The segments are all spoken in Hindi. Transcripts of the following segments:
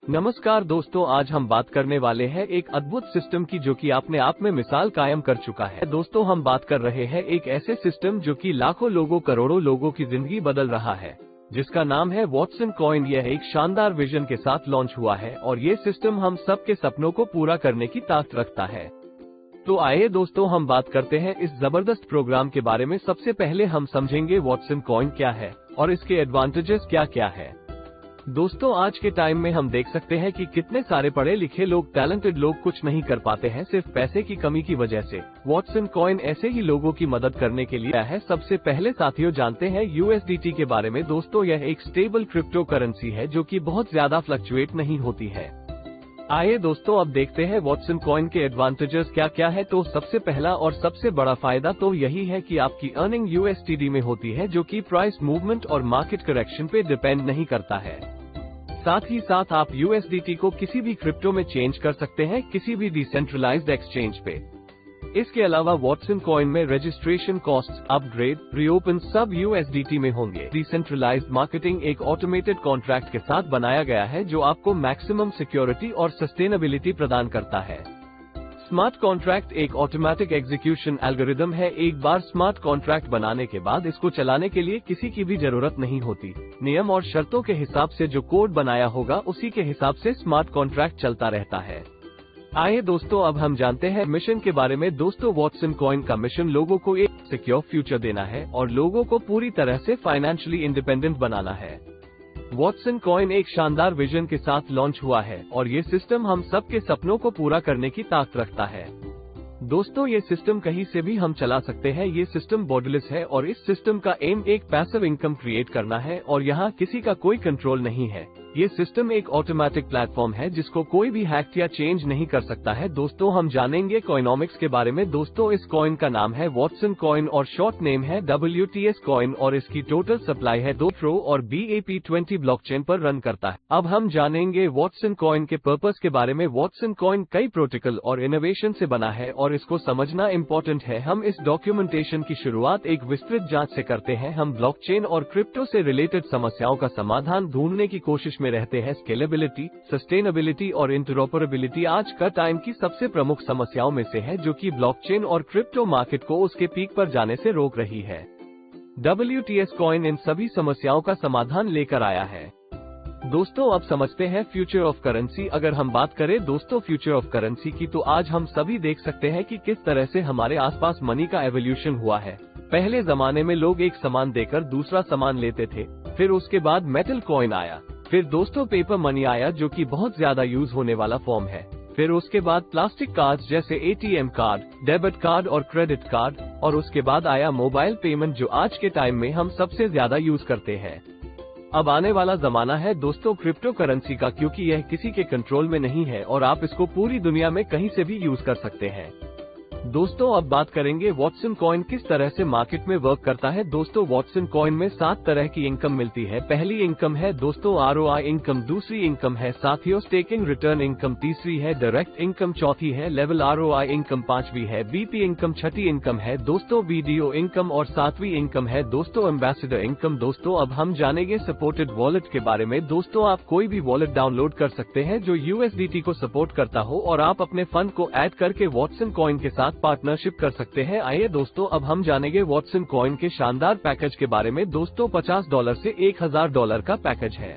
नमस्कार दोस्तों, आज हम बात करने वाले हैं एक अद्भुत सिस्टम की जो कि अपने आप में मिसाल कायम कर चुका है। दोस्तों, हम बात कर रहे हैं एक ऐसे सिस्टम जो कि लाखों लोगों, करोड़ों लोगों की जिंदगी बदल रहा है, जिसका नाम है वॉटसन कॉइन। यह एक शानदार विजन के साथ लॉन्च हुआ है और ये सिस्टम हम सबके सपनों को पूरा करने की ताकत रखता है। तो आइए दोस्तों, हम बात करते हैं इस जबरदस्त प्रोग्राम के बारे में। सबसे पहले हम समझेंगे वॉटसन कॉइन क्या है और इसके एडवांटेजेस क्या क्या है। दोस्तों, आज के टाइम में हम देख सकते हैं कि कितने सारे पढ़े लिखे लोग, टैलेंटेड लोग कुछ नहीं कर पाते हैं सिर्फ पैसे की कमी की वजह से। वॉटसन कॉइन ऐसे ही लोगों की मदद करने के लिए है। सबसे पहले साथियों जानते हैं यूएसडीटी के बारे में। दोस्तों, यह एक स्टेबल क्रिप्टो करेंसी है जो कि बहुत ज्यादा फ्लक्चुएट नहीं होती है। आइए दोस्तों, अब देखते हैं वॉटसन कॉइन के एडवांटेजेस क्या क्या है। तो सबसे पहला और सबसे बड़ा फायदा तो यही है कि आपकी अर्निंग यूएसडीटी में होती है, जो कि प्राइस मूवमेंट और मार्केट करेक्शन पे डिपेंड नहीं करता है। साथ ही साथ आप यूएसडीटी को किसी भी क्रिप्टो में चेंज कर सकते हैं, किसी भी डिसेंट्रलाइज्ड एक्सचेंज पे। इसके अलावा वॉटसन कॉइन में रजिस्ट्रेशन कॉस्ट, अपग्रेड, रीओपन सब यूएसडीटी में होंगे। डिसेंट्रलाइज्ड मार्केटिंग एक ऑटोमेटेड कॉन्ट्रैक्ट के साथ बनाया गया है जो आपको मैक्सिमम सिक्योरिटी और सस्टेनेबिलिटी प्रदान करता है। स्मार्ट कॉन्ट्रैक्ट एक ऑटोमेटिक एग्जीक्यूशन एल्गोरिदम है। एक बार स्मार्ट कॉन्ट्रैक्ट बनाने के बाद इसको चलाने के लिए किसी की भी जरूरत नहीं होती। नियम और शर्तों के हिसाब से जो कोड बनाया होगा उसी के हिसाब से स्मार्ट कॉन्ट्रैक्ट चलता रहता है। आइए दोस्तों, अब हम जानते हैं मिशन के बारे में। दोस्तों, वॉटसन कॉइन का मिशन लोगों को एक सिक्योर फ्यूचर देना है और लोगों को पूरी तरह से फाइनेंशियली इंडिपेंडेंट बनाना है। वॉटसन कॉइन एक शानदार विजन के साथ लॉन्च हुआ है और ये सिस्टम हम सबके सपनों को पूरा करने की ताकत रखता है। दोस्तों, ये सिस्टम कहीं से भी हम चला सकते हैं। ये सिस्टम बॉर्डरलेस है और इस सिस्टम का एम एक पैसिव इनकम क्रिएट करना है और यहाँ किसी का कोई कंट्रोल नहीं है। ये सिस्टम एक ऑटोमेटिक प्लेटफॉर्म है जिसको कोई भी हैक या चेंज नहीं कर सकता है। दोस्तों, हम जानेंगे कॉइनॉमिक्स के बारे में। दोस्तों, इस कॉइन का नाम है वॉटसन कॉइन और शॉर्ट नेम है WTS कॉइन और इसकी टोटल सप्लाई है 2 ट्रो और BAP20 ब्लॉकचेन पर रन करता है। अब हम जानेंगे वॉटसन कॉइन के पर्पस के बारे में। वॉटसन कॉइन कई प्रोटोकॉल और इनोवेशन से बना है और इसको समझना इम्पोर्टेंट है। हम इस डॉक्यूमेंटेशन की शुरुआत एक विस्तृत जांच से करते हैं। हम ब्लॉकचेन और क्रिप्टो से रिलेटेड समस्याओं का समाधान ढूंढने की कोशिश में रहते हैं। स्केलेबिलिटी, सस्टेनेबिलिटी और इंटरऑपरेबिलिटी आज का टाइम की सबसे प्रमुख समस्याओं में से है, जो कि ब्लॉकचेन और क्रिप्टो मार्केट को उसके पीक पर जाने से रोक रही है। WTS कॉइन इन सभी समस्याओं का समाधान लेकर आया है। दोस्तों, अब समझते हैं फ्यूचर ऑफ करेंसी। अगर हम बात करें दोस्तों फ्यूचर ऑफ करेंसी की, तो आज हम सभी देख सकते हैं कि किस तरह से हमारे आसपास मनी का एवोल्यूशन हुआ है। पहले जमाने में लोग एक सामान देकर दूसरा सामान लेते थे, फिर उसके बाद मेटल कॉइन आया, फिर दोस्तों पेपर मनी आया जो कि बहुत ज्यादा यूज होने वाला फॉर्म है। फिर उसके बाद प्लास्टिक कार्ड्स जैसे ATM कार्ड, डेबिट कार्ड और क्रेडिट कार्ड, और उसके बाद आया मोबाइल पेमेंट जो आज के टाइम में हम सबसे ज्यादा यूज करते हैं। अब आने वाला जमाना है दोस्तों क्रिप्टो करेंसी का, क्योंकि यह किसी के कंट्रोल में नहीं है और आप इसको पूरी दुनिया में कहीं से भी यूज कर सकते हैं। दोस्तों, अब बात करेंगे वॉटसन कॉइन किस तरह से मार्केट में वर्क करता है। दोस्तों, वॉटसन कॉइन में 7 तरह की इनकम मिलती है। पहली इनकम है दोस्तों ROI इनकम, दूसरी इनकम है साथियों स्टेकिंग रिटर्न इनकम, तीसरी है डायरेक्ट इनकम, चौथी है लेवल ROI इनकम, पांचवी है BP इनकम, छठी इनकम है दोस्तों BDO इनकम और सातवीं इनकम है दोस्तों एम्बेसडर इनकम। दोस्तों, अब हम जानेंगे सपोर्टेड वॉलेट के बारे में। दोस्तों, आप कोई भी वॉलेट डाउनलोड कर सकते हैं जो USDT को सपोर्ट करता हो और आप अपने फंड को ऐड करके वॉटसन कॉइन के साथ पार्टनरशिप कर सकते हैं। आइए दोस्तों, अब हम जानेंगे वॉटसन कॉइन के शानदार पैकेज के बारे में। दोस्तों, $50 से $1000 का पैकेज है।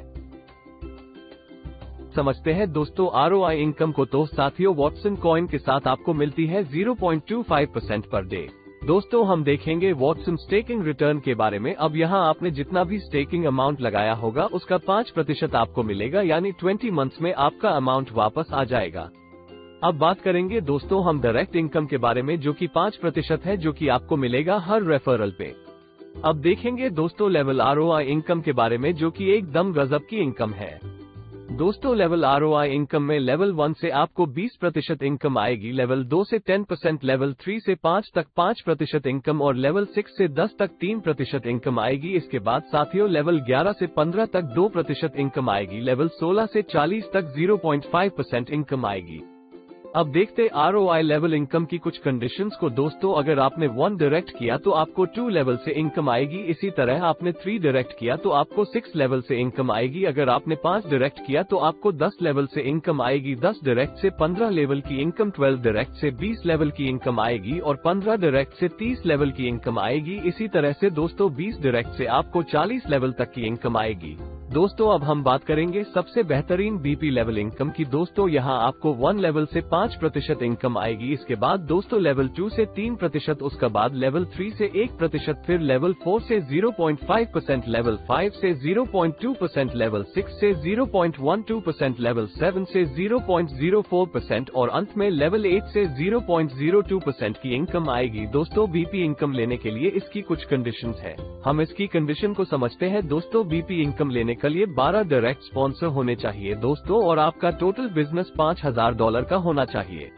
समझते हैं दोस्तों ROI इनकम को। तो साथियों, वॉटसन कॉइन के साथ आपको मिलती है 0.25% पर डे। दोस्तों, हम देखेंगे वॉटसन स्टेकिंग रिटर्न के बारे में। अब यहाँ आपने जितना भी स्टेकिंग अमाउंट लगाया होगा उसका 5% आपको मिलेगा, यानी 20 मंथ्स में आपका अमाउंट वापस आ जाएगा। अब बात करेंगे दोस्तों हम डायरेक्ट इनकम के बारे में, जो कि 5% है, जो कि आपको मिलेगा हर रेफरल पे। अब देखेंगे दोस्तों लेवल ROI इनकम के बारे में, जो कि एकदम गजब की इनकम है। दोस्तों, लेवल ROI इनकम में लेवल 1 से आपको 20% इनकम आएगी, लेवल 2 से 10%, लेवल 3 से 5 तक 5% इनकम और लेवल 6 से 10 तक 3% इनकम आएगी। इसके बाद साथियों लेवल 11 से 15 तक 2% इनकम आएगी, लेवल 16 से 40 तक 0.5% इनकम आएगी। अब देखते ROI लेवल इनकम की कुछ कंडीशंस को। दोस्तों अगर आपने 1 डायरेक्ट किया तो आपको 2 लेवल से इनकम आएगी। इसी तरह आपने 3 डायरेक्ट किया तो आपको 6 लेवल से इनकम आएगी। अगर आपने 5 डायरेक्ट किया तो आपको 10 लेवल से इनकम आएगी। 10 डायरेक्ट से 15 लेवल की इनकम, 12 डायरेक्ट से 20 लेवल की इनकम आएगी और 15 डायरेक्ट से 30 लेवल की इनकम आएगी। इसी तरह से दोस्तों 20 डायरेक्ट से आपको 40 लेवल तक की इनकम आएगी। दोस्तों अब हम बात करेंगे सबसे बेहतरीन BP लेवल इनकम की। दोस्तों यहाँ आपको 1 लेवल से 5% इनकम आएगी। इसके बाद दोस्तों लेवल 2 से 3%, उसके बाद लेवल 3 से 1%, फिर लेवल 4 से 0.5%, लेवल 5 से 0.2%, लेवल 6 से 0.12%, लेवल 7 से 0.04% और अंत में लेवल 8 से 0.02% की इनकम आएगी। दोस्तों BP इनकम लेने के लिए इसकी कुछ कंडीशंस है, हम इसकी कंडीशन को समझते हैं। दोस्तों BP इनकम लेने के लिए 12 डायरेक्ट स्पॉन्सर होने चाहिए दोस्तों, और आपका टोटल बिजनेस $5000 का होना चाहिए।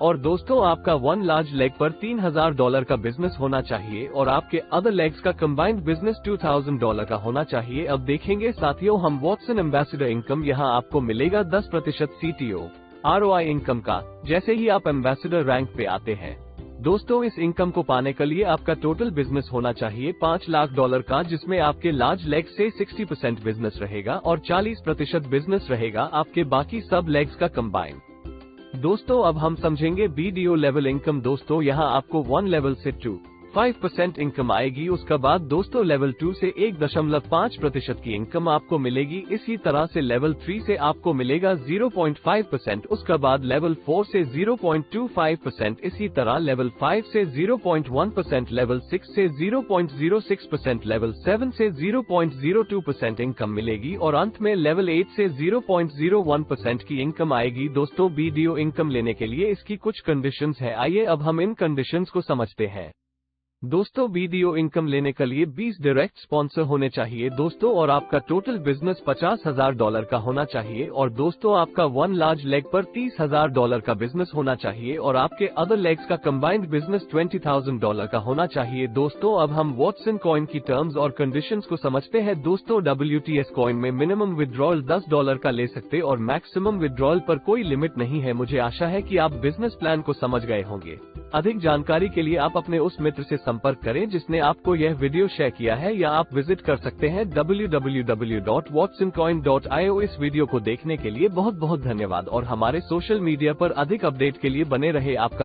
और दोस्तों आपका 1 लार्ज लेग पर $3000 का बिजनेस होना चाहिए और आपके अदर लेग्स का कंबाइंड बिजनेस $2000 का होना चाहिए। अब देखेंगे साथियों हम वॉटसन एम्बेसडर इनकम, यहाँ आपको मिलेगा 10% CTO ROI इनकम का जैसे ही आप एम्बेसडर रैंक पे आते हैं। दोस्तों इस इनकम को पाने के लिए आपका टोटल बिजनेस होना चाहिए $5 लाख का, जिसमें आपके लार्ज लेग से 60% बिजनेस रहेगा और 40% बिजनेस रहेगा आपके बाकी सब लेग्स का कंबाइन। दोस्तों अब हम समझेंगे BDO लेवल इनकम। दोस्तों यहाँ आपको 1 लेवल से 5% इनकम आएगी। उसके बाद दोस्तों लेवल 2 से 1.5% की इनकम आपको मिलेगी। इसी तरह से लेवल 3 से आपको मिलेगा 0.5%, उसके बाद लेवल 4 से 0.25%, इसी तरह लेवल 5 से 0.1%, लेवल 6 से 0.06%, लेवल 7 से 0.02% इनकम मिलेगी और अंत में लेवल 8 से 0.01% की इनकम आएगी। दोस्तों BDO इनकम लेने के लिए इसकी कुछ कंडीशंस है, आइए अब हम इन कंडीशंस को समझते हैं। दोस्तों BDO इनकम लेने के लिए 20 डायरेक्ट स्पॉन्सर होने चाहिए दोस्तों, और आपका टोटल बिजनेस $50000 का होना चाहिए। और दोस्तों आपका 1 लार्ज लेग पर $30000 का बिजनेस होना चाहिए और आपके अदर लेग्स का कंबाइंड बिजनेस $20000 का होना चाहिए। दोस्तों अब हम वॉटसन कॉइन की टर्म्स और कंडीशंस को समझते हैं। दोस्तों WTS कॉइन में मिनिमम विड्रॉल $10 का ले सकते और मैक्सिमम विड्रॉल पर कोई लिमिट नहीं है। मुझे आशा है कि आप बिजनेस प्लान को समझ गए होंगे। अधिक जानकारी के लिए आप अपने उस मित्र से संपर्क करें जिसने आपको यह वीडियो शेयर किया है, या आप विजिट कर सकते हैं www.watsoncoin.io। इस वीडियो को देखने के लिए बहुत बहुत धन्यवाद और हमारे सोशल मीडिया पर अधिक अपडेट के लिए बने रहे। आपका